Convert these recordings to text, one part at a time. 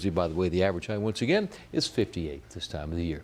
By the way, the average height, once again, is 58 this time of the year.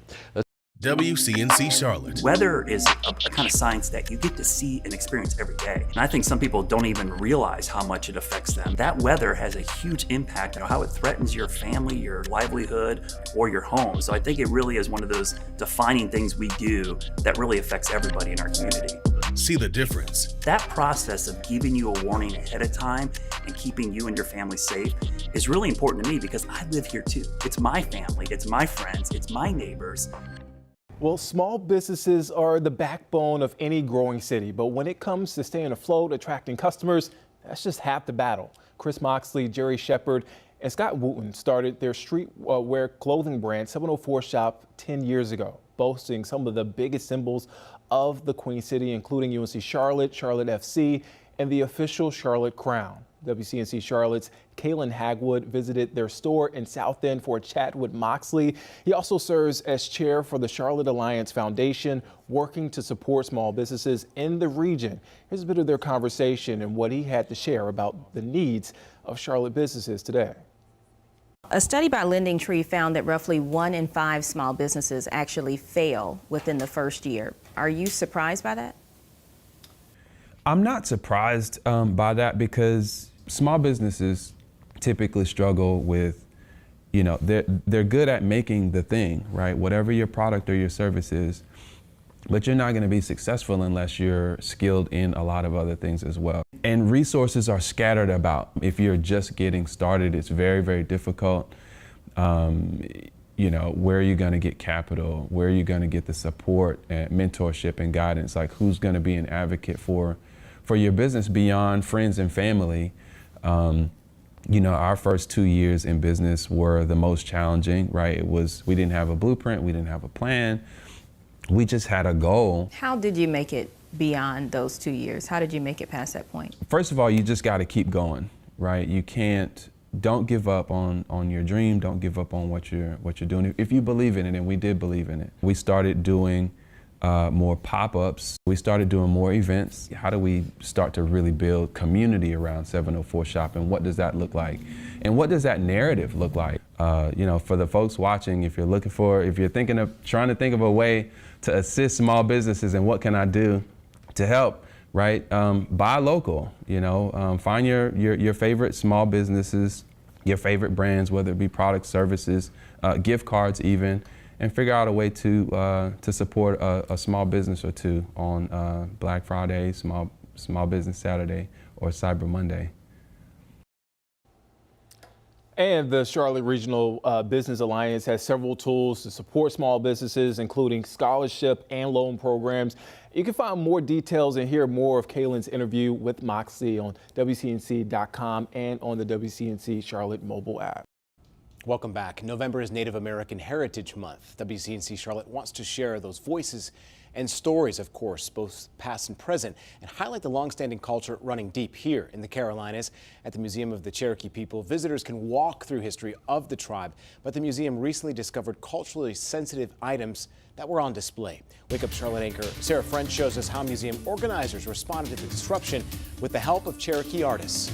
WCNC Charlotte. Weather is a kind of science that you get to see and experience every day. And I think some people don't even realize how much it affects them. That weather has a huge impact on how it threatens your family, your livelihood, or your home. So I think it really is one of those defining things we do that really affects everybody in our community. See the difference. That process of giving you a warning ahead of time and keeping you and your family safe is really important to me because I live here too. It's my family, it's my friends, it's my neighbors. Well, small businesses are the backbone of any growing city, but when it comes to staying afloat, attracting customers, that's just half the battle. Chris Moxley, Jerry Shepard, and Scott Wooten started their streetwear clothing brand 704 Shop 10 years ago, boasting some of the biggest symbols of the Queen City, including UNC Charlotte, Charlotte FC, and the official Charlotte Crown. WCNC Charlotte's Kaylin Hagwood visited their store in South End for a chat with Moxley. He also serves as chair for the Charlotte Alliance Foundation, working to support small businesses in the region. Here's a bit of their conversation and what he had to share about the needs of Charlotte businesses today. A study by Lending Tree found that roughly 1 in 5 small businesses actually fail within the first year. Are you surprised by that? I'm not surprised by that because small businesses typically struggle with, they're good at making the thing, right? Whatever your product or your service is, but you're not going to be successful unless you're skilled in a lot of other things as well. And resources are scattered about. If you're just getting started, it's very, very difficult. Where are you going to get capital? Where are you going to get the support and mentorship and guidance? Like, who's going to be an advocate for your business beyond friends and family? Our first 2 years in business were the most challenging, right? We didn't have a blueprint, we didn't have a plan. We just had a goal. How did you make it beyond those 2 years? How did you make it past that point? First of all, you just got to keep going, right? Don't give up on your dream. Don't give up on what you're doing. If you believe in it, and we did believe in it. We started doing more pop-ups. We started doing more events. How do we start to really build community around 704 Shop, and what does that look like? And what does that narrative look like? For the folks watching, if you're trying to think of a way to assist small businesses and what can I do to help, right? Buy local, find your favorite small businesses, your favorite brands, whether it be products, services, gift cards even, and figure out a way to support a small business or two on Black Friday, Small Business Saturday, or Cyber Monday. And the Charlotte Regional Business Alliance has several tools to support small businesses, including scholarship and loan programs. You can find more details and hear more of Kaylin's interview with Moxley on WCNC.com and on the WCNC Charlotte mobile app. Welcome back. November is Native American Heritage Month. WCNC Charlotte wants to share those voices and stories, of course, both past and present, and highlight the longstanding culture running deep here in the Carolinas. At the Museum of the Cherokee People, visitors can walk through history of the tribe, but the museum recently discovered culturally sensitive items that were on display. Wake Up Charlotte anchor Sarah French shows us how museum organizers responded to the disruption with the help of Cherokee artists.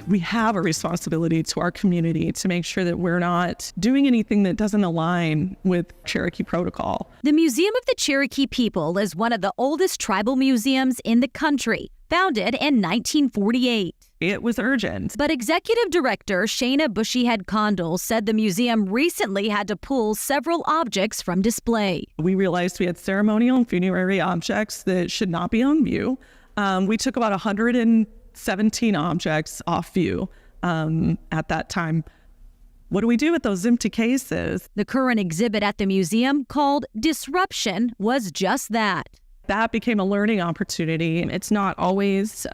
We have a responsibility to our community to make sure that we're not doing anything that doesn't align with Cherokee protocol. The Museum of the Cherokee People is one of the oldest tribal museums in the country, founded in 1948. It was urgent. But Executive Director Shayna Bushyhead Condell said the museum recently had to pull several objects from display. We realized we had ceremonial and funerary objects that should not be on view. We took about 117 objects off view at that time. What do we do with those empty cases? The current exhibit at the museum, called Disruption, was just that. That became a learning opportunity. It's not always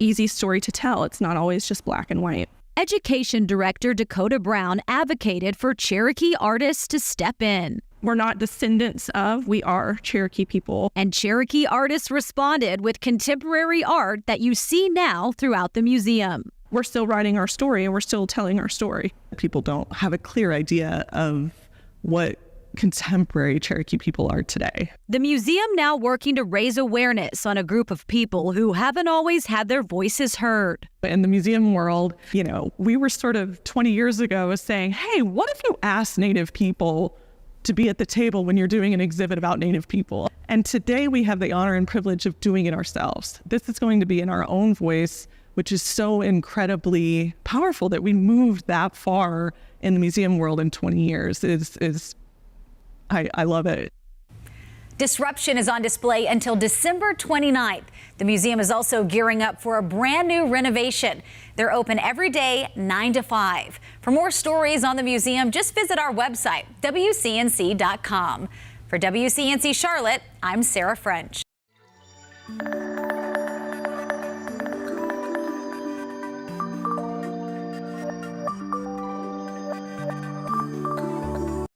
easy story to tell. It's not always just black and white. Education Director Dakota Brown advocated for Cherokee artists to step in. We're not descendants of, we are Cherokee people. And Cherokee artists responded with contemporary art that you see now throughout the museum. We're still writing our story and we're still telling our story. People don't have a clear idea of what contemporary Cherokee people are today. The museum now working to raise awareness on a group of people who haven't always had their voices heard. In the museum world, we were sort of 20 years ago saying, hey, what if you ask Native people to be at the table when you're doing an exhibit about Native people? And today we have the honor and privilege of doing it ourselves. This is going to be in our own voice, which is so incredibly powerful that we moved that far in the museum world in 20 years. I love it. Disruption is on display until December 29th. The museum is also gearing up for a brand new renovation. They're open every day, 9 to 5. For more stories on the museum, just visit our website, WCNC.com. For WCNC Charlotte, I'm Sarah French.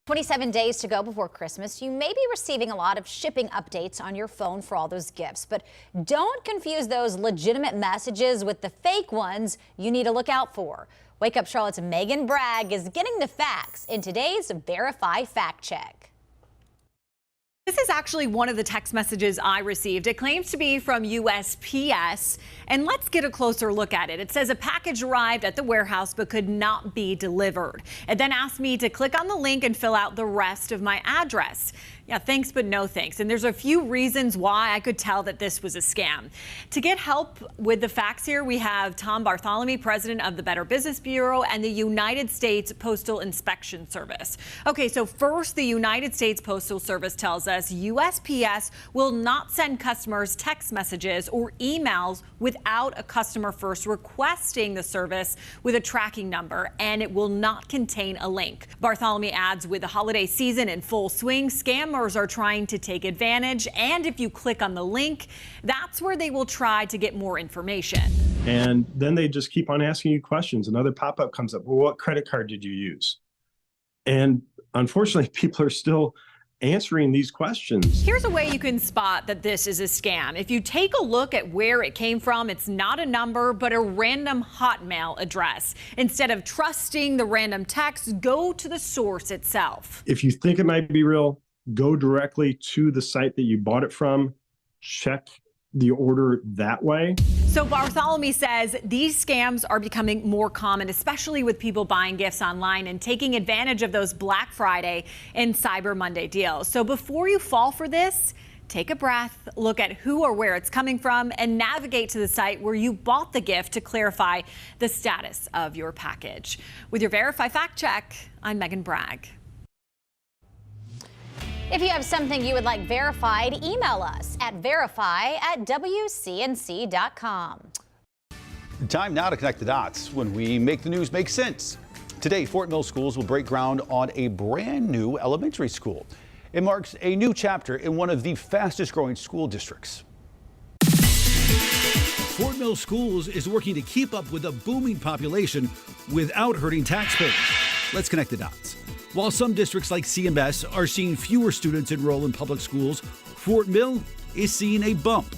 27 days to go before Christmas. You may be receiving a lot of shipping updates on your phone for all those gifts, but don't confuse those legitimate messages with the fake ones you need to look out for. Wake Up Charlotte's Megan Bragg is getting the facts in today's Verify Fact Check. This is actually one of the text messages I received. It claims to be from USPS, and let's get a closer look at it. It says a package arrived at the warehouse but could not be delivered. It then asked me to click on the link and fill out the rest of my address. Yeah, thanks, but no thanks. And there's a few reasons why I could tell that this was a scam. To get help with the facts here, we have Tom Bartholomew, president of the Better Business Bureau and the United States Postal Inspection Service. Okay, so first, the United States Postal Service tells us USPS will not send customers text messages or emails without a customer first requesting the service with a tracking number, and it will not contain a link. Bartholomew adds, with the holiday season in full swing, scammers are trying to take advantage, and if you click on the link, that's where they will try to get more information. And then they just keep on asking you questions. Another pop-up comes up. Well, what credit card did you use? And unfortunately, people are still answering these questions. Here's a way you can spot that this is a scam. If you take a look at where it came from, it's not a number, but a random Hotmail address. Instead of trusting the random text, go to the source itself. If you think it might be real, go directly to the site that you bought it from, check the order that way. So Bartholomew says these scams are becoming more common, especially with people buying gifts online and taking advantage of those Black Friday and Cyber Monday deals. So before you fall for this, take a breath, look at who or where it's coming from, and navigate to the site where you bought the gift to clarify the status of your package. With your Verify Fact Check, I'm Megan Bragg. If you have something you would like verified, email us at verify@wcnc.com. Time now to connect the dots when we make the news make sense. Today, Fort Mill Schools will break ground on a brand new elementary school. It marks a new chapter in one of the fastest growing school districts. Fort Mill Schools is working to keep up with a booming population without hurting taxpayers. Let's connect the dots. While some districts like CMS are seeing fewer students enroll in public schools, Fort Mill is seeing a bump.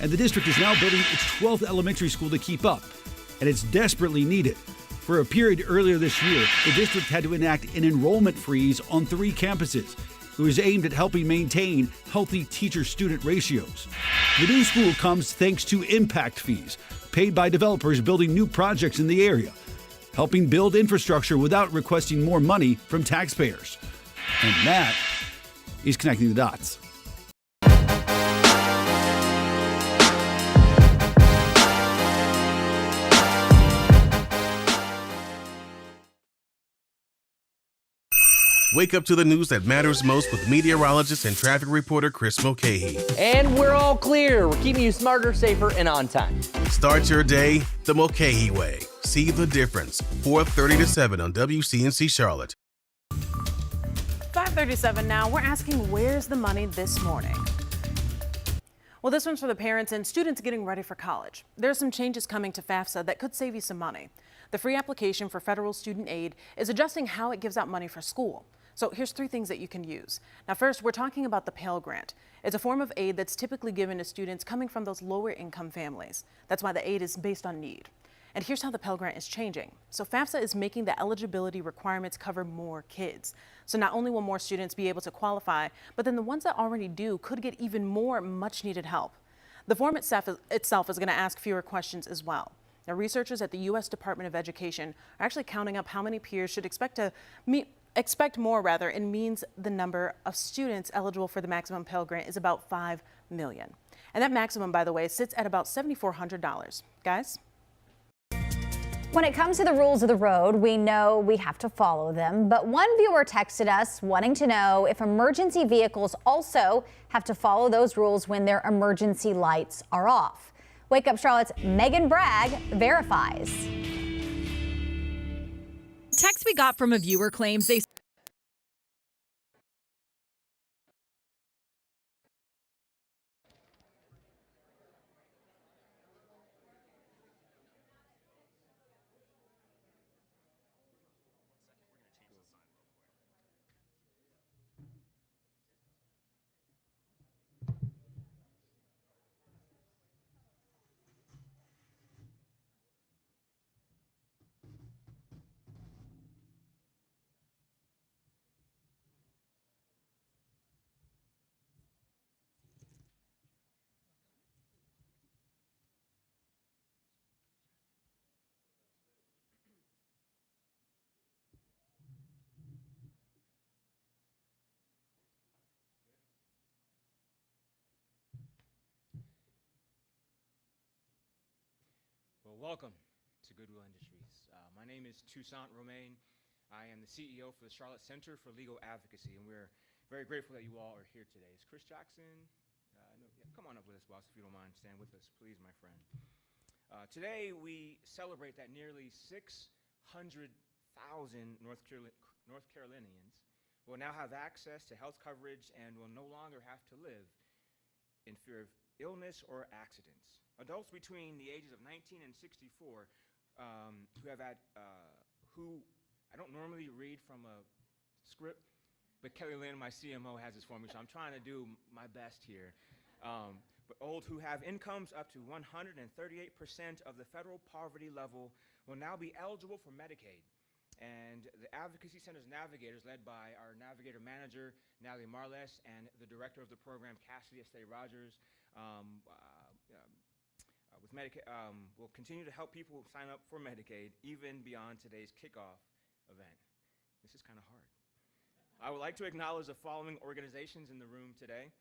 And the district is now building its 12th elementary school to keep up. And it's desperately needed. For a period earlier this year, the district had to enact an enrollment freeze on 3 campuses. It was aimed at helping maintain healthy teacher-student ratios. The new school comes thanks to impact fees paid by developers building new projects in the area, helping build infrastructure without requesting more money from taxpayers. And that is connecting the dots. Wake up to the news that matters most with meteorologist and traffic reporter Chris Mulcahy. And we're all clear. We're keeping you smarter, safer, and on time. Start your day the Mulcahy way. See the difference. 4:30 to 7 on WCNC Charlotte. 5:37 now. We're asking, where's the money this morning? Well, this one's for the parents and students getting ready for college. There's some changes coming to FAFSA that could save you some money. The free application for federal student aid is adjusting how it gives out money for school. So here's 3 things that you can use. Now, first, we're talking about the Pell Grant. It's a form of aid that's typically given to students coming from those lower income families. That's why the aid is based on need. And here's how the Pell Grant is changing. So FAFSA is making the eligibility requirements cover more kids. So not only will more students be able to qualify, but then the ones that already do could get even more much needed help. The form itself is going to ask fewer questions as well. Now, researchers at the U.S. Department of Education are actually counting up how many peers should expect more rather, and means the number of students eligible for the maximum Pell Grant is about 5 million. And that maximum, by the way, sits at about $7,400. Guys? When it comes to the rules of the road, we know we have to follow them. But one viewer texted us wanting to know if emergency vehicles also have to follow those rules when their emergency lights are off. Wake Up Charlotte's Megan Bragg verifies. The text we got from a viewer claims they Well, welcome to Goodwill Industries. My name is Toussaint Romain. I am the CEO for the Charlotte Center for Legal Advocacy, and we're very grateful that you all are here today. Is Chris Jackson? No, yeah, come on up with us, boss, if you don't mind. Stand with us, please, my friend. Today, we celebrate that nearly 600,000 North Carolinians will now have access to health coverage and will no longer have to live in fear of illness or accidents. Adults between the ages of 19 and 64 who I don't normally read from a script, but Kelly Lynn, my CMO, has this for me, so I'm trying to do my best here. But old who have incomes up to 138% of the federal poverty level will now be eligible for Medicaid. And the Advocacy Center's navigators, led by our navigator manager, Natalie Marles, and the director of the program, Cassidy Estee-Rogers, with Medicaid, will continue to help people sign up for Medicaid even beyond today's kickoff event. This is kind of hard. I would like to acknowledge the following organizations in the room today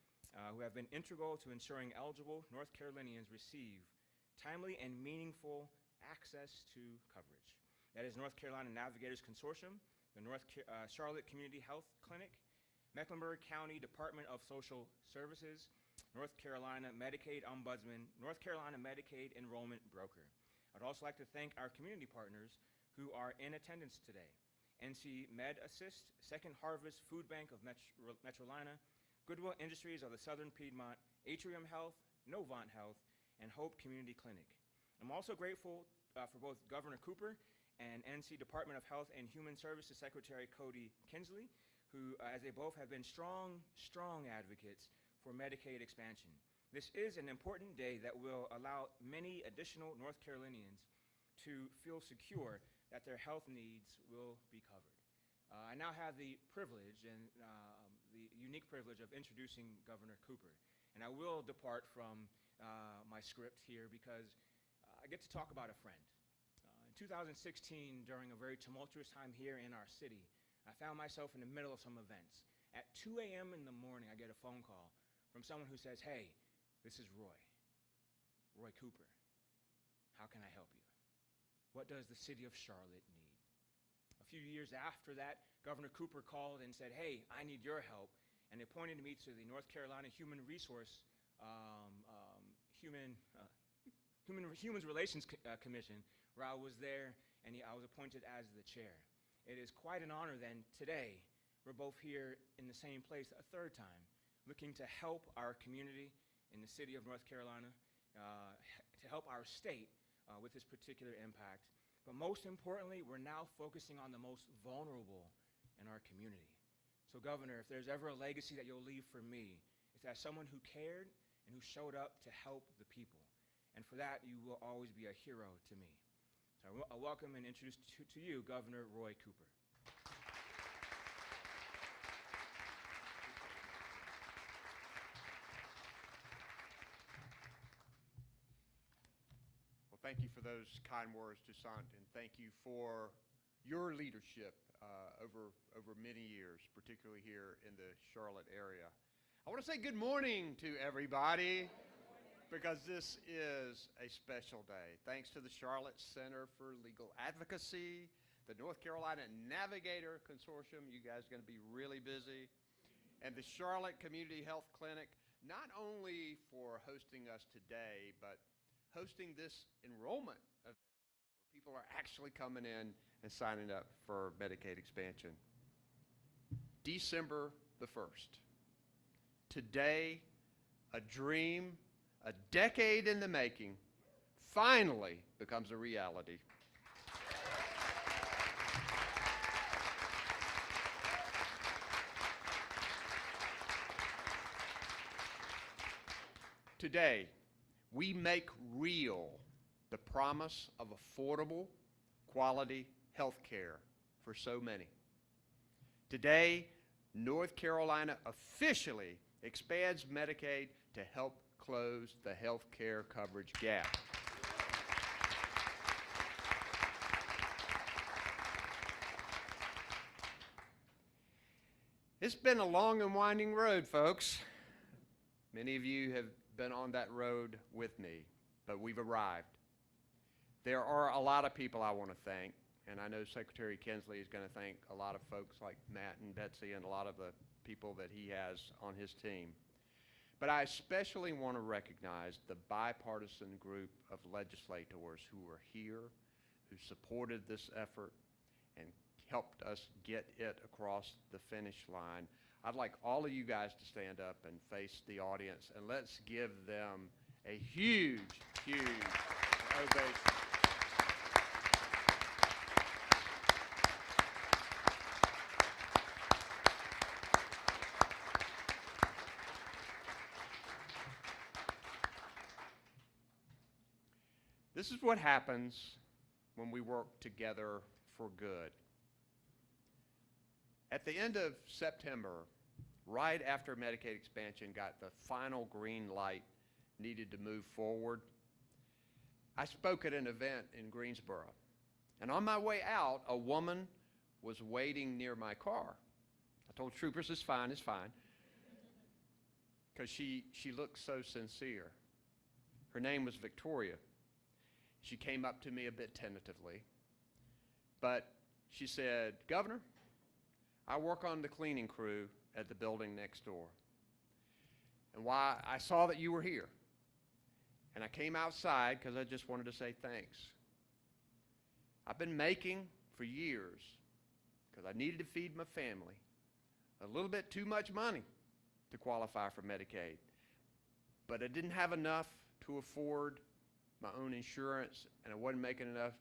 who have been integral to ensuring eligible North Carolinians receive timely and meaningful access to coverage. That is North Carolina Navigators Consortium, the Charlotte Community Health Clinic, Mecklenburg County Department of Social Services, North Carolina Medicaid Ombudsman, North Carolina Medicaid Enrollment Broker. I'd also like to thank our community partners who are in attendance today. NC Med Assist, Second Harvest Food Bank of Metrolina, Goodwill Industries of the Southern Piedmont, Atrium Health, Novant Health, and Hope Community Clinic. I'm also grateful for both Governor Cooper and NC Department of Health and Human Services Secretary Cody Kinsley, who, as they both have been strong advocates for Medicaid expansion. This is an important day that will allow many additional North Carolinians to feel secure that their health needs will be covered. I now have the privilege and the unique privilege of introducing Governor Cooper. And I will depart from my script here because I get to talk about a friend. In 2016, during a very tumultuous time here in our city, I found myself in the middle of some events. At 2 a.m. in the morning, I get a phone call from someone who says, "Hey, this is Roy Cooper. How can I help you? What does the city of Charlotte need?" A few years after that, Governor Cooper called and said, "Hey, I need your help," and they pointed me to the North Carolina Human Relations Commission, where I was there and I was appointed as the chair. It is quite an honor then today we're both here in the same place a third time, looking to help our community in the city of North Carolina, to help our state with this particular impact. But most importantly, we're now focusing on the most vulnerable in our community. So Governor, if there's ever a legacy that you'll leave for me, it's as someone who cared and who showed up to help the people. And for that, you will always be a hero to me. So I welcome and introduce to you Governor Roy Cooper. Well, thank you for those kind words, Toussaint, and thank you for your leadership over many years, particularly here in the Charlotte area. I want to say good morning to everybody because this is a special day. Thanks to the Charlotte Center for Legal Advocacy, the North Carolina Navigator Consortium, you guys are going to be really busy, and the Charlotte Community Health Clinic, not only for hosting us today, but hosting this enrollment event where people are actually coming in and signing up for Medicaid expansion. December the 1st. Today, a dream, a decade in the making, finally becomes a reality. Today, we make real the promise of affordable, quality health care for so many. Today, North Carolina officially expands Medicaid to help close the health care coverage gap. It's been a long and winding road, folks. Many of you have been on that road with me, but we've arrived. There are a lot of people I want to thank, and I know Secretary Kinsley is going to thank a lot of folks like Matt and Betsy and a lot of the people that he has on his team. But I especially want to recognize the bipartisan group of legislators who are here, who supported this effort and helped us get it across the finish line. I'd like all of you guys to stand up and face the audience, and let's give them a huge, huge ovation. This is what happens when we work together for good. At the end of September, right after Medicaid expansion got the final green light needed to move forward, I spoke at an event in Greensboro. And on my way out, a woman was waiting near my car. I told troopers, it's fine, because she looked so sincere. Her name was Victoria. She came up to me a bit tentatively, but she said, "Governor, I work on the cleaning crew at the building next door. And why I saw that you were here. And I came outside because I just wanted to say thanks. I've been making for years, because I needed to feed my family, a little bit too much money to qualify for Medicaid. But I didn't have enough to afford my own insurance, and I wasn't making enough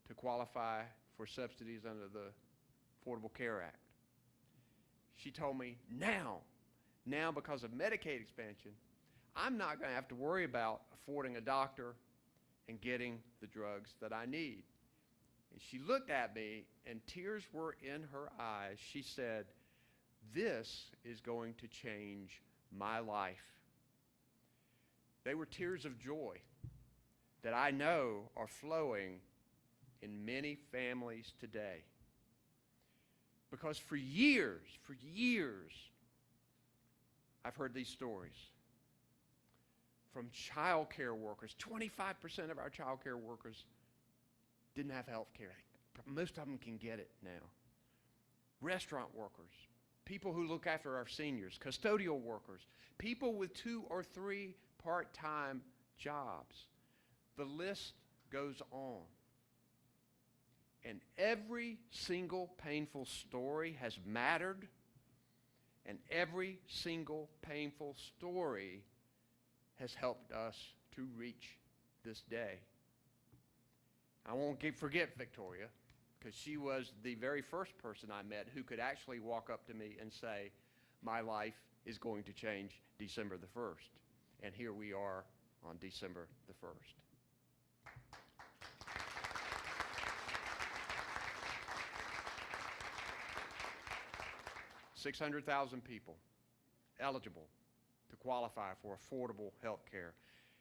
to qualify for subsidies under the Affordable Care Act. She told me, now because of Medicaid expansion, I'm not going to have to worry about affording a doctor and getting the drugs that I need." And she looked at me and tears were in her eyes. She said, "This is going to change my life." They were tears of joy that I know are flowing in many families today. Because for years, I've heard these stories from child care workers. 25% of our child care workers didn't have health care. Most of them can get it now. Restaurant workers, people who look after our seniors, custodial workers, people with 2 or 3 part-time jobs. The list goes on. And every single painful story has mattered, and every single painful story has helped us to reach this day. I won't forget Victoria, because she was the very first person I met who could actually walk up to me and say, "My life is going to change December the 1st. And here we are on December the 1st. 600,000 people eligible to qualify for affordable health care.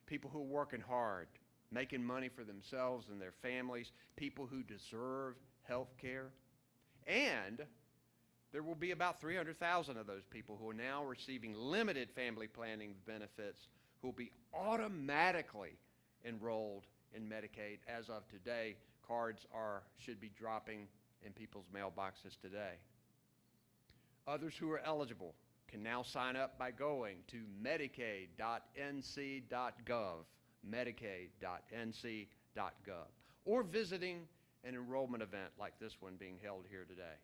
People who are working hard, making money for themselves and their families, people who deserve health care. And there will be about 300,000 of those people who are now receiving limited family planning benefits who will be automatically enrolled in Medicaid as of today. Cards should be dropping in people's mailboxes today. Others who are eligible can now sign up by going to medicaid.nc.gov, medicaid.nc.gov, or visiting an enrollment event like this one being held here today.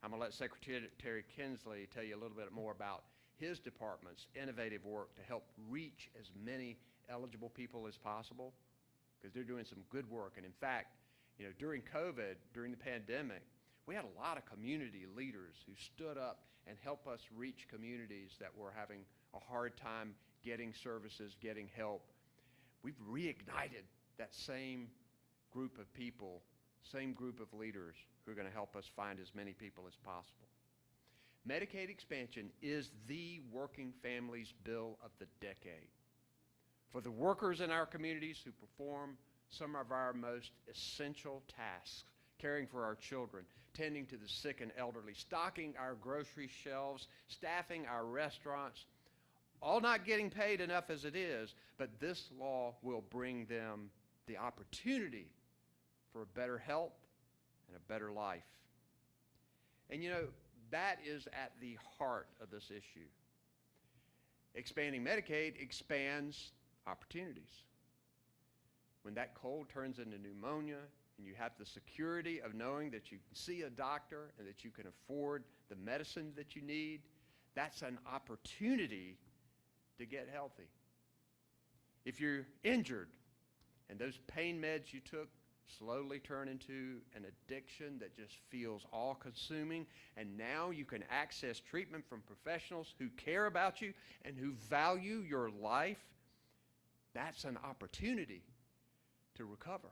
I'm going to let Secretary Kinsley tell you a little bit more about his department's innovative work to help reach as many eligible people as possible, because they're doing some good work. And in fact, you know, during COVID, during the pandemic, we had a lot of community leaders who stood up and helped us reach communities that were having a hard time getting services, getting help. We've reignited that same group of people, same group of leaders who are going to help us find as many people as possible. Medicaid expansion is the working families bill of the decade. For the workers in our communities who perform some of our most essential tasks, caring for our children, tending to the sick and elderly, stocking our grocery shelves, staffing our restaurants, all not getting paid enough as it is, but this law will bring them the opportunity for a better health and a better life. And you know, that is at the heart of this issue. Expanding Medicaid expands opportunities. When that cold turns into pneumonia and you have the security of knowing that you can see a doctor and that you can afford the medicine that you need, that's an opportunity to get healthy. If you're injured and those pain meds you took slowly turn into an addiction that just feels all-consuming, and now you can access treatment from professionals who care about you and who value your life, that's an opportunity to recover.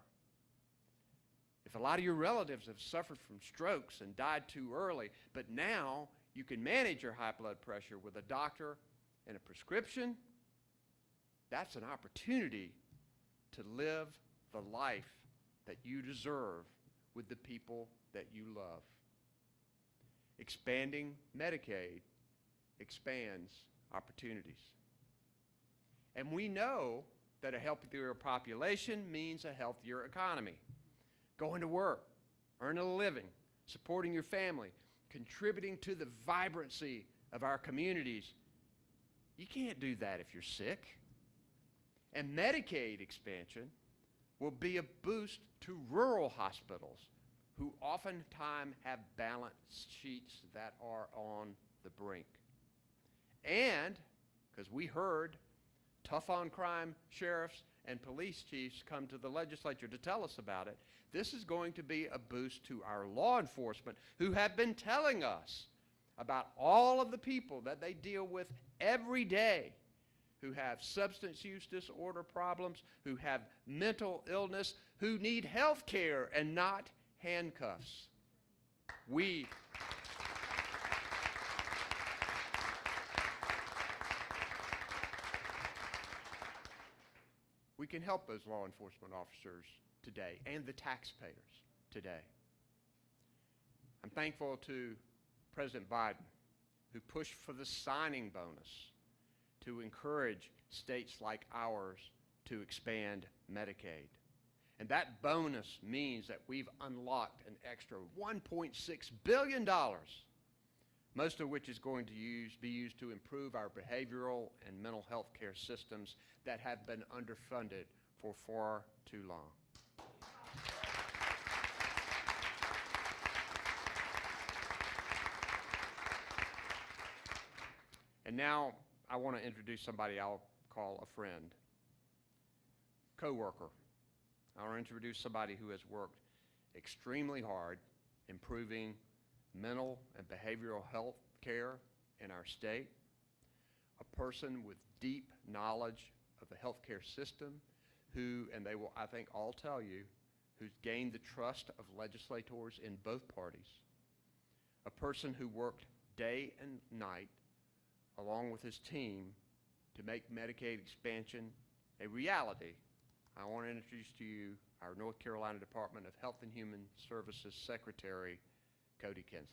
If a lot of your relatives have suffered from strokes and died too early, but now you can manage your high blood pressure with a doctor and a prescription, that's an opportunity to live the life that you deserve with the people that you love. Expanding Medicaid expands opportunities. And we know that a healthier population means a healthier economy. Going to work, earning a living, supporting your family, contributing to the vibrancy of our communities. You can't do that if you're sick. And Medicaid expansion will be a boost to rural hospitals who oftentimes have balance sheets that are on the brink. And, because we heard tough on crime sheriffs and police chiefs come to the legislature to tell us about it, this is going to be a boost to our law enforcement who have been telling us about all of the people that they deal with every day who have substance use disorder problems, who have mental illness, who need health care and not handcuffs. We can help those law enforcement officers today and the taxpayers today. I'm thankful to President Biden, who pushed for the signing bonus to encourage states like ours to expand Medicaid. And that bonus means that we've unlocked an extra $1.6 billion, most of which is going to be used to improve our behavioral and mental health care systems that have been underfunded for far too long. And now I want to introduce somebody I'll call a friend, coworker. I want to introduce somebody who has worked extremely hard improving mental and behavioral health care in our state, a person with deep knowledge of the healthcare system who, and they will, I think, all tell you, who's gained the trust of legislators in both parties, a person who worked day and night, along with his team, to make Medicaid expansion a reality. I want to introduce to you our North Carolina Department of Health and Human Services Secretary, Cody Kinsley.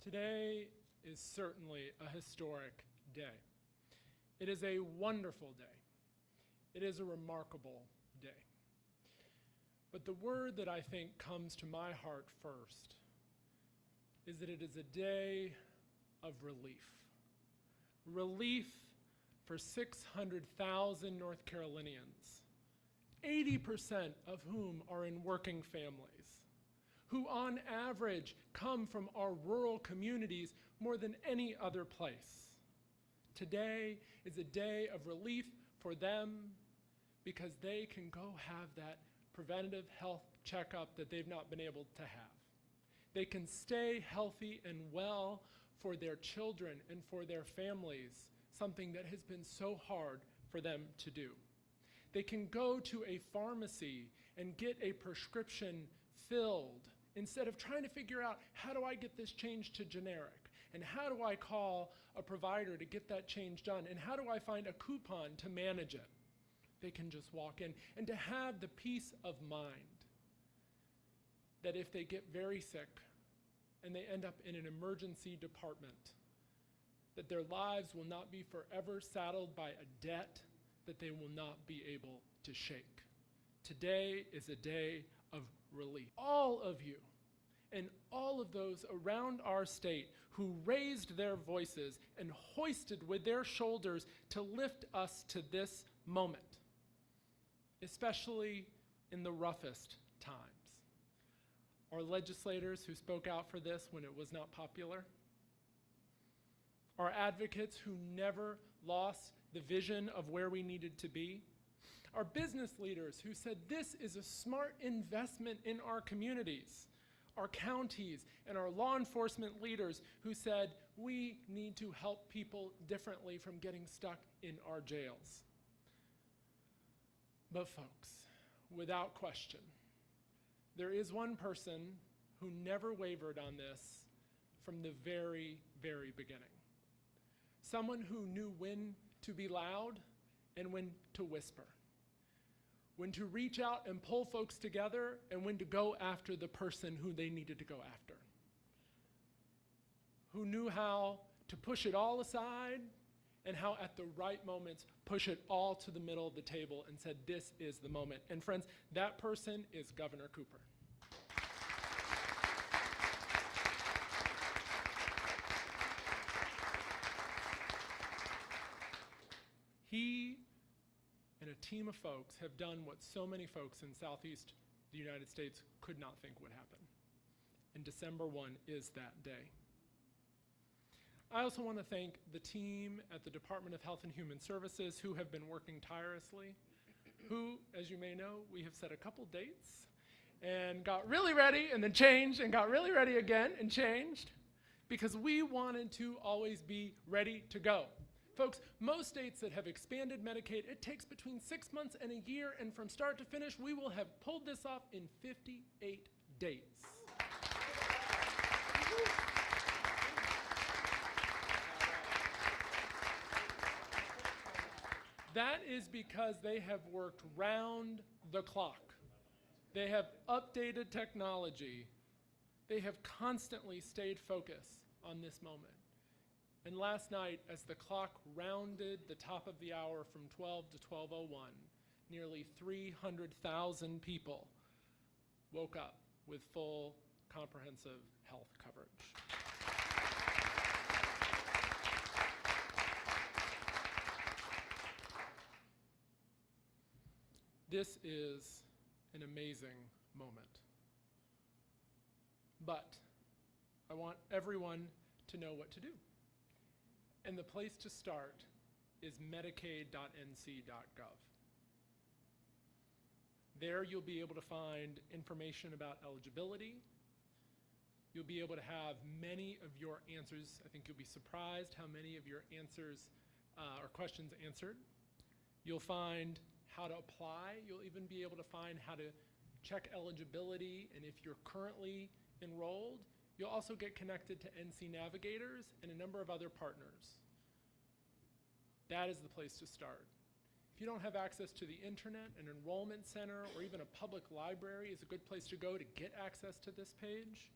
Today is certainly a historic day. It is a wonderful day. It is a remarkable day. But the word that I think comes to my heart first is that it is a day of relief. Relief for 600,000 North Carolinians, 80% of whom are in working families, who on average come from our rural communities more than any other place. Today is a day of relief for them because they can go have that preventative health checkup that they've not been able to have. They can stay healthy and well for their children and for their families, something that has been so hard for them to do. They can go to a pharmacy and get a prescription filled instead of trying to figure out, how do I get this changed to generic? And how do I call a provider to get that change done? And how do I find a coupon to manage it? They can just walk in. And to have the peace of mind that if they get very sick and they end up in an emergency department, that their lives will not be forever saddled by a debt that they will not be able to shake. Today is a day of relief. All of you and all of those around our state who raised their voices and hoisted with their shoulders to lift us to this moment, especially in the roughest times. Our legislators who spoke out for this when it was not popular, our advocates who never lost the vision of where we needed to be, our business leaders who said this is a smart investment in our communities, our counties and our law enforcement leaders who said we need to help people differently from getting stuck in our jails. But folks, without question, there is one person who never wavered on this from the very, very beginning. Someone who knew when to be loud and when to whisper, when to reach out and pull folks together and when to go after the person who they needed to go after, who knew how to push it all aside and how at the right moments push it all to the middle of the table and said, this is the moment. And friends, that person is Governor Cooper. He and a team of folks have done what so many folks in Southeast the United States could not think would happen. And December 1 is that day. I also want to thank the team at the Department of Health and Human Services who have been working tirelessly, who, as you may know, we have set a couple dates and got really ready and then changed and got really ready again and changed because we wanted to always be ready to go. Folks, most states that have expanded Medicaid, it takes between 6 months and a year, and from start to finish, we will have pulled this off in 58 days. That is because they have worked round the clock. They have updated technology. They have constantly stayed focused on this moment. And last night, as the clock rounded the top of the hour from 12 to 12:01, nearly 300,000 people woke up with full comprehensive health coverage. This is an amazing moment. But I want everyone to know what to do. And the place to start is medicaid.nc.gov. There you'll be able to find information about eligibility. You'll be able to have many of your answers. I think you'll be surprised how many of your answers or questions answered. You'll find how to apply. You'll even be able to find how to check eligibility, and if you're currently enrolled, you'll also get connected to NC Navigators and a number of other partners. That is the place to start. If you don't have access to the internet, an enrollment center or even a public library is a good place to go to get access to this page.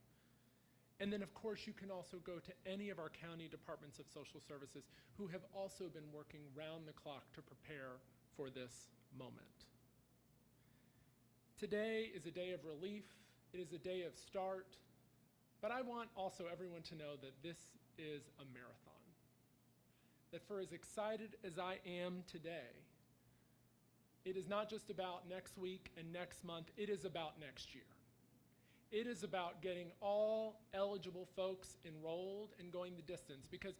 And then of course you can also go to any of our county departments of social services who have also been working round the clock to prepare for this moment. Today is a day of relief. It is a day of start. But I want also everyone to know that this is a marathon. That for as excited as I am today, it is not just about next week and next month, it is about next year. It is about getting all eligible folks enrolled and going the distance, because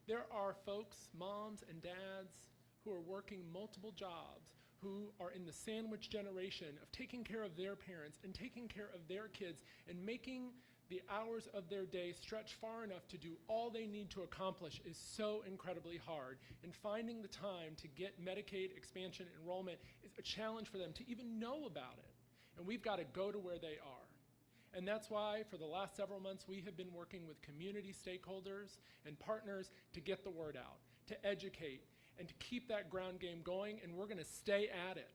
there are folks, moms and dads, who are working multiple jobs, who are in the sandwich generation of taking care of their parents and taking care of their kids and making the hours of their day stretch far enough to do all they need to accomplish is so incredibly hard. And finding the time to get Medicaid expansion enrollment is a challenge for them to even know about it. And we've got to go to where they are. And that's why for the last several months we have been working with community stakeholders and partners to get the word out, to educate, and to keep that ground game going, and we're going to stay at it.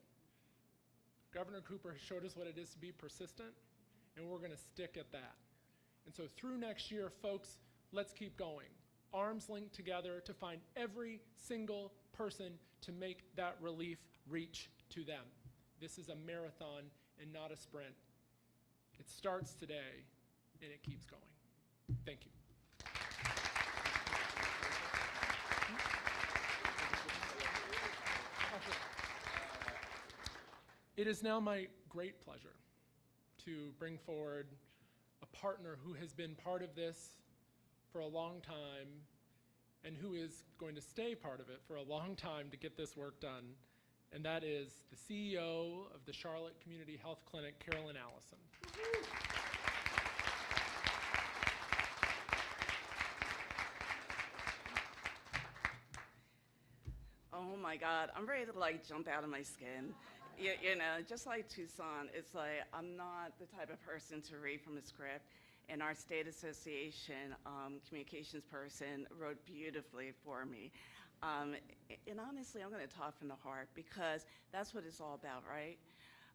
Governor Cooper showed us what it is to be persistent, and we're going to stick at that. And so through next year, folks, let's keep going. Arms linked together to find every single person to make that relief reach to them. This is a marathon and not a sprint. It starts today, and it keeps going. Thank you. It is now my great pleasure to bring forward a partner who has been part of this for a long time and who is going to stay part of it for a long time to get this work done, and that is the CEO of the Charlotte Community Health Clinic, Carolyn Allison. Oh my God, I'm ready to like jump out of my skin. You know, just like Tucson, it's like I'm not the type of person to read from a script. And our state association communications person wrote beautifully for me. And honestly, I'm going to talk from the heart because that's what it's all about, right?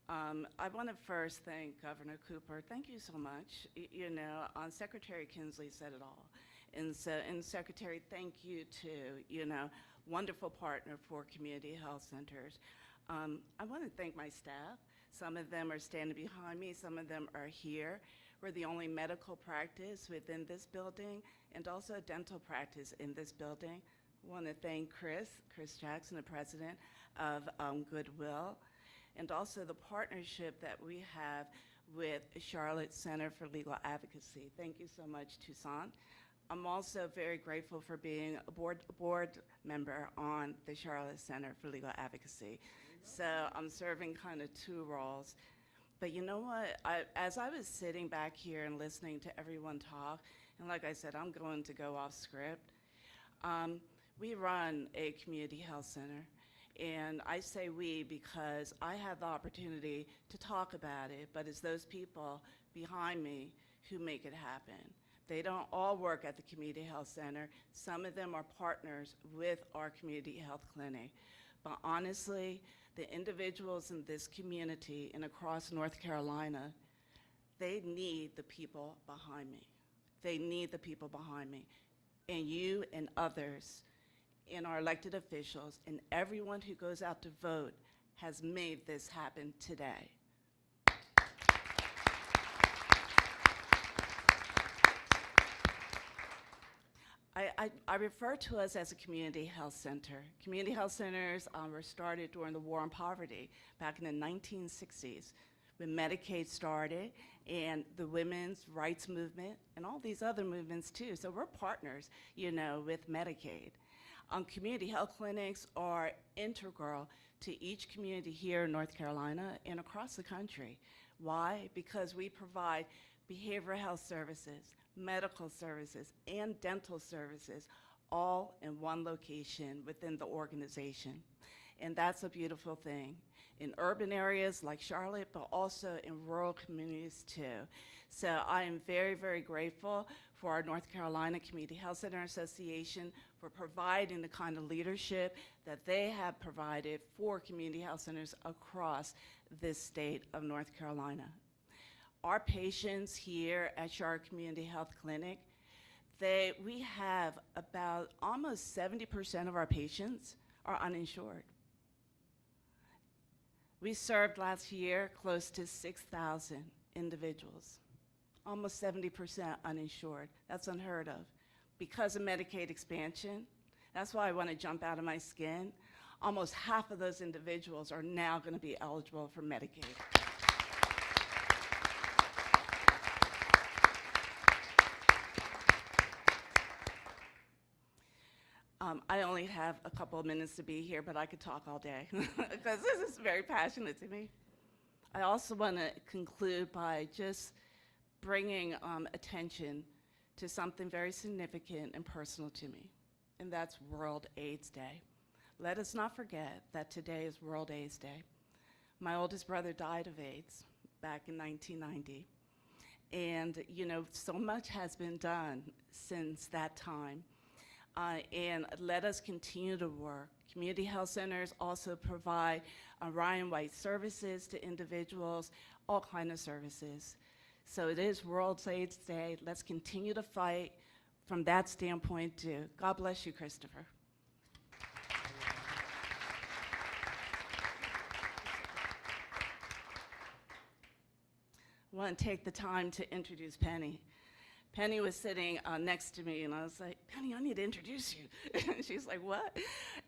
I want to first thank Governor Cooper. Thank you so much. You know, Secretary Kinsley said it all. And Secretary, thank you too. You know, wonderful partner for community health centers. I want to thank my staff. Some of them are standing behind me. Some of them are here. We're the only medical practice within this building and also a dental practice in this building. I want to thank Chris Jackson, the president of Goodwill, and also the partnership that we have with Charlotte Center for Legal Advocacy. Thank you so much, Tucson. I'm also very grateful for being a board member on the Charlotte Center for Legal Advocacy. So I'm serving kind of two roles. But you know what? As I was sitting back here and listening to everyone talk, and like I said, I'm going to go off script. We run a community health center. And I say we because I have the opportunity to talk about it, but it's those people behind me who make it happen. They don't all work at the community health center. Some of them are partners with our community health clinic. But honestly, the individuals in this community and across North Carolina, they need the people behind me. They need the people behind me. And you and others and our elected officials and everyone who goes out to vote has made this happen today. I refer to us as a community health center. Community health centers were started during the war on poverty back in the 1960s when Medicaid started and the women's rights movement and all these other movements too. So we're partners, you know, with Medicaid. Community health clinics are integral to each community here in North Carolina and across the country. Why? Because we provide behavioral health services, medical services, and dental services, all in one location within the organization. And that's a beautiful thing in urban areas like Charlotte, but also in rural communities too. So I am very, very grateful for our North Carolina Community Health Center Association for providing the kind of leadership that they have provided for community health centers across this state of North Carolina. Our patients here at Charlotte Community Health Clinic, we have about almost 70% of our patients are uninsured. We served last year close to 6,000 individuals, almost 70% uninsured. That's unheard of. Because of Medicaid expansion, that's why I want to jump out of my skin. Almost half of those individuals are now going to be eligible for Medicaid. I only have a couple of minutes to be here, but I could talk all day because this is very passionate to me. I also want to conclude by just bringing attention to something very significant and personal to me, and that's World AIDS Day. Let us not forget that today is World AIDS Day. My oldest brother died of AIDS back in 1990, and you know, so much has been done since that time. And let us continue to work. Community health centers also provide Ryan White services to individuals, all kinds of services. So it is World AIDS Day. Let's continue to fight from that standpoint too. God bless you, Christopher. I want to take the time to introduce Penny. Penny was sitting next to me, and I was like, Penny, I need to introduce you. And she's like, what?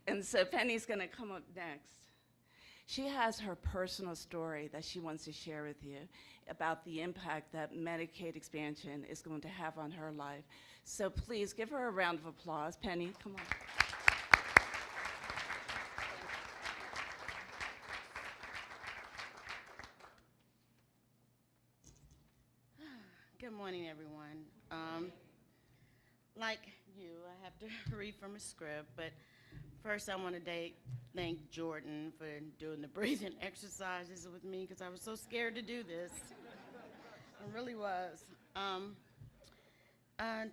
And so Penny's going to come up next. She has her personal story that she wants to share with you about the impact that Medicaid expansion is going to have on her life. So please give her a round of applause. Penny, come on. Good morning, everyone. Like you, I have to read from a script, but first I want to thank Jordan for doing the breathing exercises with me because I was so scared to do this. I really was.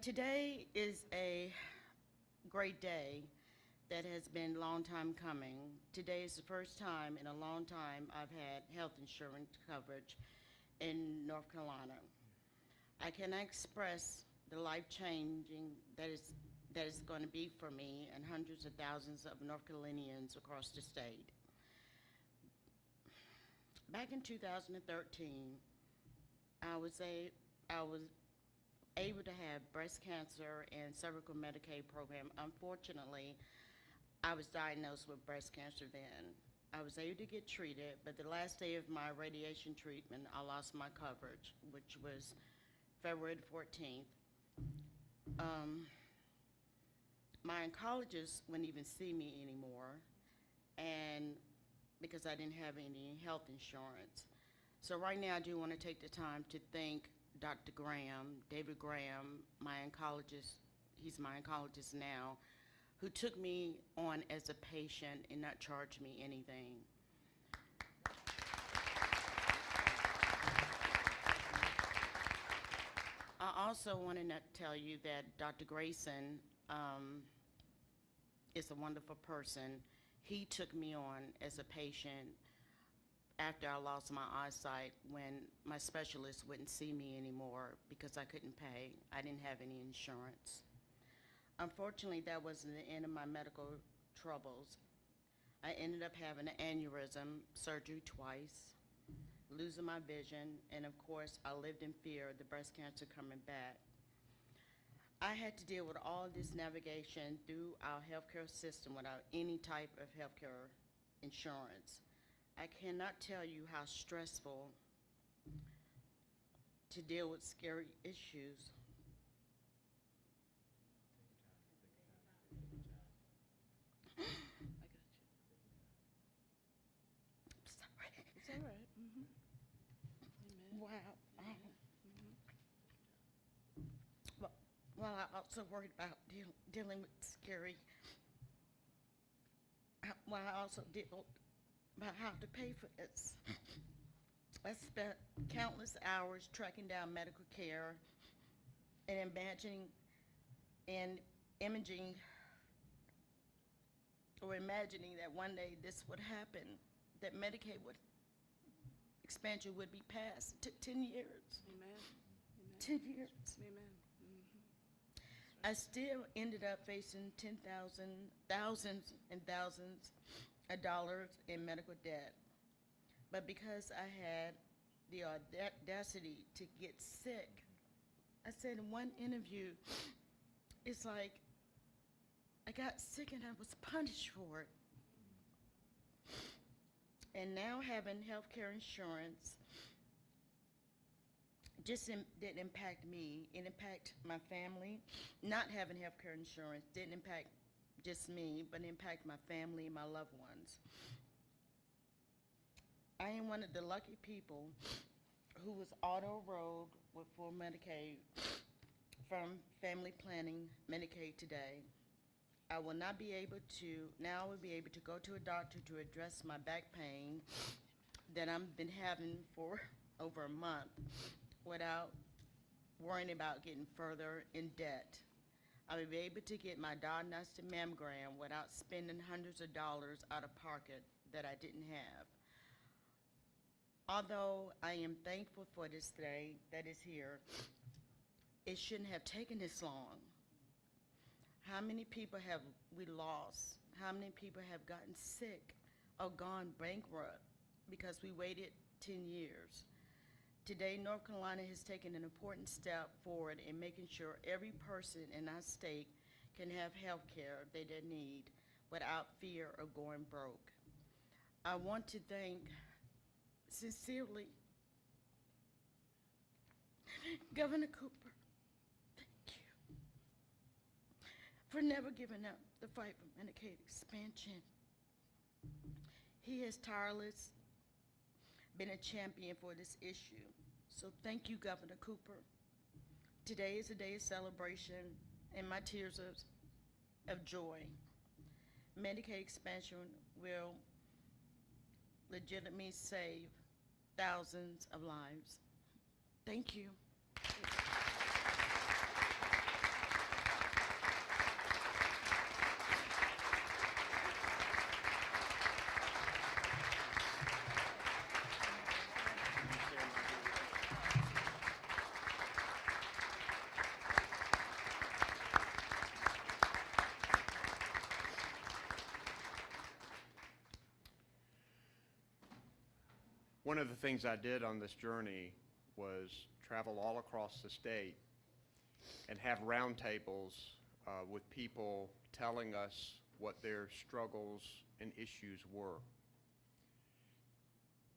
Today is a great day that has been a long time coming. Today is the first time in a long time I've had health insurance coverage in North Carolina. I cannot express the life-changing that is going to be for me and hundreds of thousands of North Carolinians across the state. Back in 2013, I was able to have breast cancer and cervical Medicaid program. Unfortunately, I was diagnosed with breast cancer then. I was able to get treated, but the last day of my radiation treatment, I lost my coverage, which was February 14th. My oncologist wouldn't even see me anymore, and because I didn't have any health insurance. So right now I do want to take the time to thank Dr. Graham, David Graham, my oncologist, he's my oncologist now, who took me on as a patient and not charged me anything. I also want to tell you that Dr. Grayson is a wonderful person. He took me on as a patient after I lost my eyesight when my specialist wouldn't see me anymore because I couldn't pay. I didn't have any insurance. Unfortunately, that wasn't the end of my medical troubles. I ended up having an aneurysm, surgery twice, losing my vision, and of course, I lived in fear of the breast cancer coming back. I had to deal with all this navigation through our healthcare system without any type of healthcare insurance. I cannot tell you how stressful to deal with scary issues. It's all right. Mm-hmm. Wow. Well, I also worried about dealing with scary. Well, I also did about how to pay for this. I spent countless hours tracking down medical care and imagining that one day this would happen, that Medicaid expansion would be passed. It took 10 years. Amen. 10 years. Amen. I still ended up facing thousands and thousands of dollars in medical debt. But because I had the audacity to get sick, I said in one interview, it's like I got sick and I was punished for it. And now having health care insurance just didn't impact me. It impacted my family. Not having health care insurance didn't impact just me, but impact my family and my loved ones. I am one of the lucky people who was auto-enrolled with full Medicaid from family planning Medicaid today. I will now be able to go to a doctor to address my back pain that I've been having for over a month without worrying about getting further in debt. I will be able to get my diagnostic mammogram without spending hundreds of dollars out of pocket that I didn't have. Although I am thankful for this day that is here, it shouldn't have taken this long. How many people have we lost? How many people have gotten sick or gone bankrupt because we waited 10 years? Today, North Carolina has taken an important step forward in making sure every person in our state can have health care they need without fear of going broke. I want to thank sincerely Governor Cooper. Thank you for never giving up the fight for Medicaid expansion. He has tirelessly been a champion for this issue. So thank you, Governor Cooper. Today is a day of celebration and my tears of joy. Medicaid expansion will legitimately save thousands of lives. Thank you. One of the things I did on this journey was travel all across the state and have roundtables with people telling us what their struggles and issues were.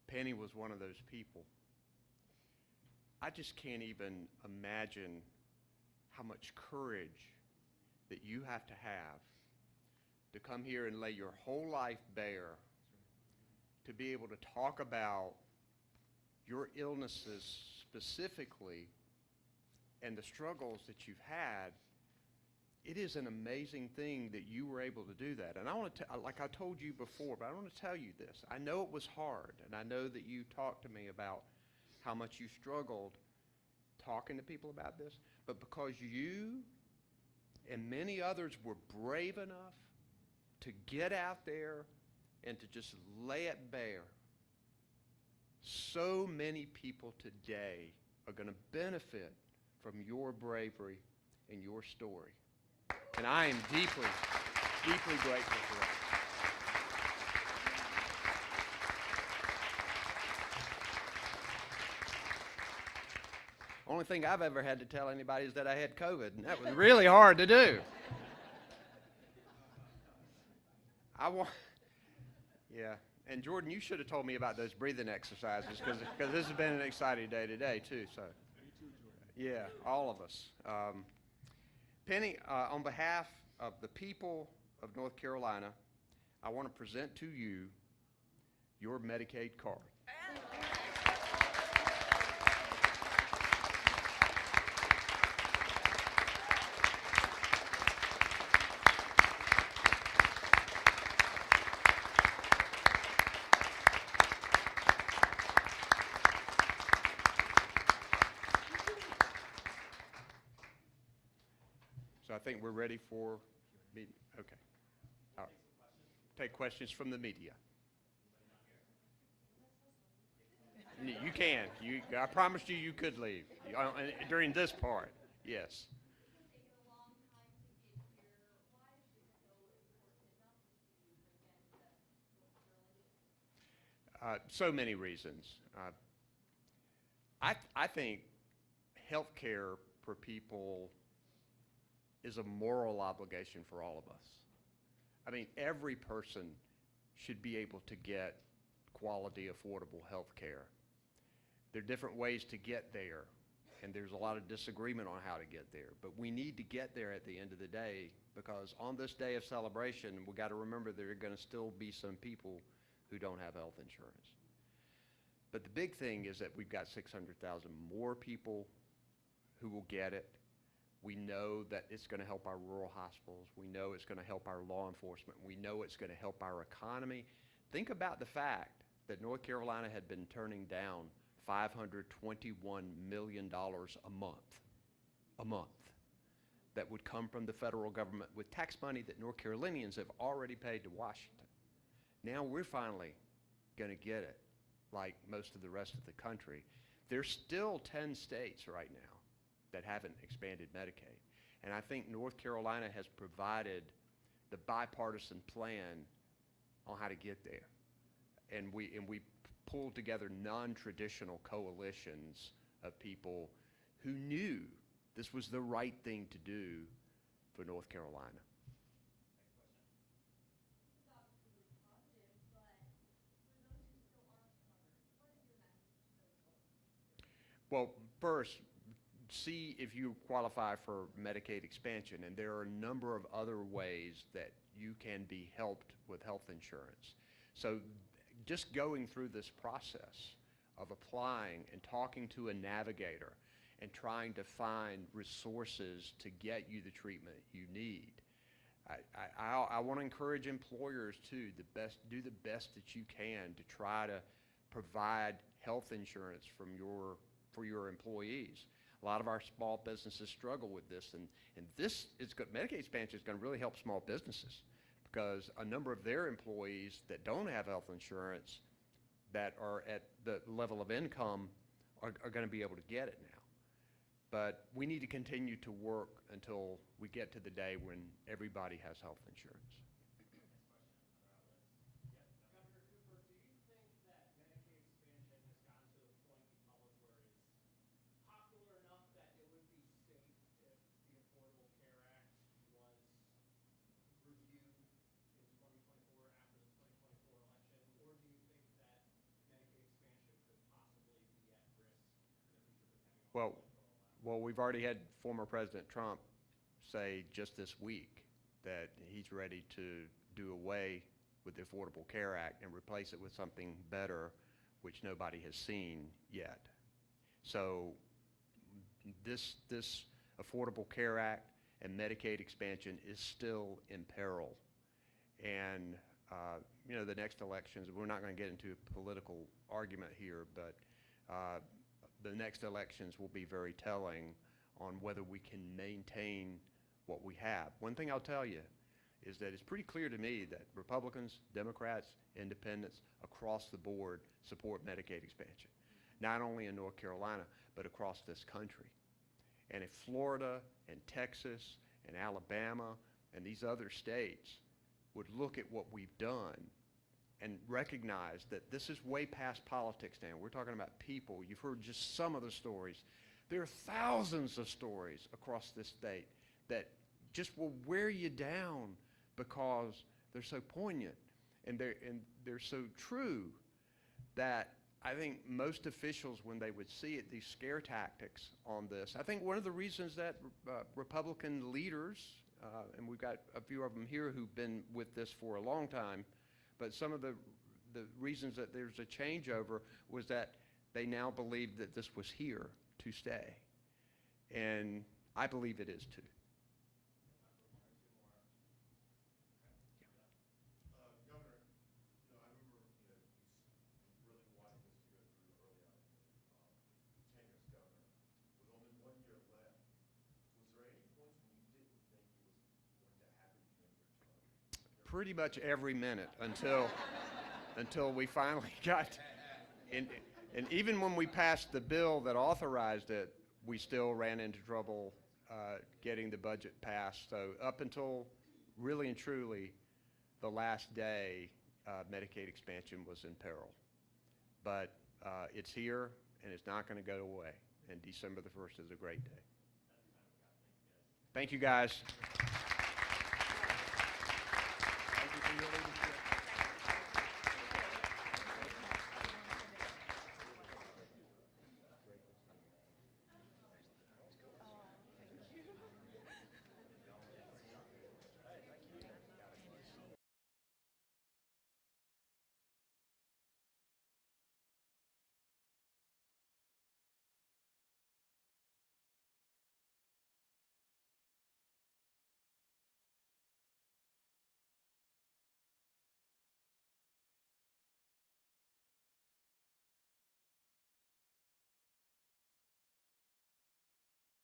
Penny was one of those people. I just can't even imagine how much courage that you have to come here and lay your whole life bare, to be able to talk about your illnesses specifically and the struggles that you've had. It is an amazing thing that you were able to do that. And I want to, like I told you before, but I want to tell you this. I know it was hard, and I know that you talked to me about how much you struggled talking to people about this, but because you and many others were brave enough to get out there and to just lay it bare, so many people today are going to benefit from your bravery and your story. And I am deeply, deeply grateful for that. Only thing I've ever had to tell anybody is that I had COVID, and that was really hard to do. Yeah, and Jordan, you should have told me about those breathing exercises because this has been an exciting day today too. So, yeah, all of us. Penny, on behalf of the people of North Carolina, I want to present to you your Medicaid card. think we're ready for meeting. Okay. All right. Take questions from the media. You can. I promised you you could leave during this part. Yes. So many reasons. I think health care for people is a moral obligation for all of us. I mean, every person should be able to get quality, affordable health care. There are different ways to get there, and there's a lot of disagreement on how to get there. But we need to get there at the end of the day, because on this day of celebration, we got to remember there are going to still be some people who don't have health insurance. But the big thing is that we've got 600,000 more people who will get it. We know that it's going to help our rural hospitals. We know it's going to help our law enforcement. We know it's going to help our economy. Think about the fact that North Carolina had been turning down $521 million a month that would come from the federal government with tax money that North Carolinians have already paid to Washington. Now we're finally going to get it, like most of the rest of the country. There's still 10 states right now that haven't expanded Medicaid. And I think North Carolina has provided the bipartisan plan on how to get there. And we pulled together non-traditional coalitions of people who knew this was the right thing to do for North Carolina. Well, first, see if you qualify for Medicaid expansion, and there are a number of other ways that you can be helped with health insurance. So just going through this process of applying and talking to a navigator and trying to find resources to get you the treatment you need. I want to encourage employers to do the best that you can to try to provide health insurance for your employees. A lot of our small businesses struggle with this, and this is good. Medicaid expansion is going to really help small businesses, because a number of their employees that don't have health insurance that are at the level of income are going to be able to get it now. But we need to continue to work until we get to the day when everybody has health insurance. Well, we've already had former President Trump say just this week that he's ready to do away with the Affordable Care Act and replace it with something better, which nobody has seen yet. So this Affordable Care Act and Medicaid expansion is still in peril. And the next elections, we're not going to get into a political argument here, but the next elections will be very telling on whether we can maintain what we have. One thing I'll tell you is that it's pretty clear to me that Republicans, Democrats, Independents across the board support Medicaid expansion, not only in North Carolina, but across this country. And if Florida and Texas and Alabama and these other states would look at what we've done and recognize that this is way past politics now. We're talking about people. You've heard just some of the stories. There are thousands of stories across this state that just will wear you down because they're so poignant and they're so true that I think most officials, when they would see it, these scare tactics on this, I think one of the reasons that Republican leaders, and we've got a few of them here who've been with this for a long time, but some of the reasons that there's a changeover was that they now believe that this was here to stay. And I believe it is too. pretty much every minute until we finally got, and even when we passed the bill that authorized it, we still ran into trouble getting the budget passed. So up until really and truly the last day, Medicaid expansion was in peril. But it's here, and it's not going to go away. And December the 1st is a great day. Thank you, guys.